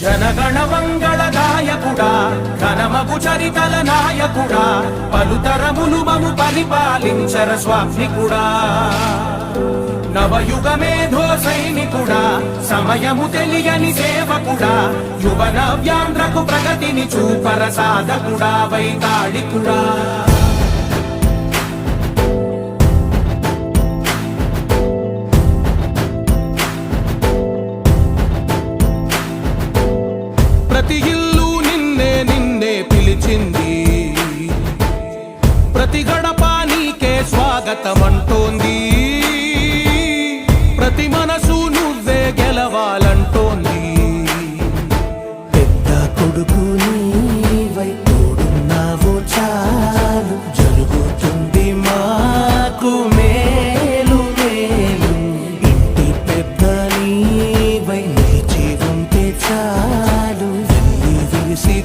జనగణ మంగళ నాయకుడా ఘనమగు చరితల నాయకుడా పలుతరములు మము పరిపాలించర స్వామికుడా నవయుగ మేధో సైనికుడా సమయము తెలియని సేవకుడా యువ నవ్యాంధ్రకు ప్రగతిని చూపర సాధకుడా వైతాళికుడా ప్రతి ఇల్లు నిన్నే నిన్నే పిలిచింది ప్రతి గడప నీకే స్వాగతమంటోంది ప్రతి మనసు నువ్వే గెలవాలంటోంది పెద్ద కొడుకు నీవై తోడున్నావో చాలు జరుగుతుంది మాకు మేలు మేలు ఇంటి పెద్ద నీవై నిలిచి ఉంటే చాలు వెల్లి విరిసి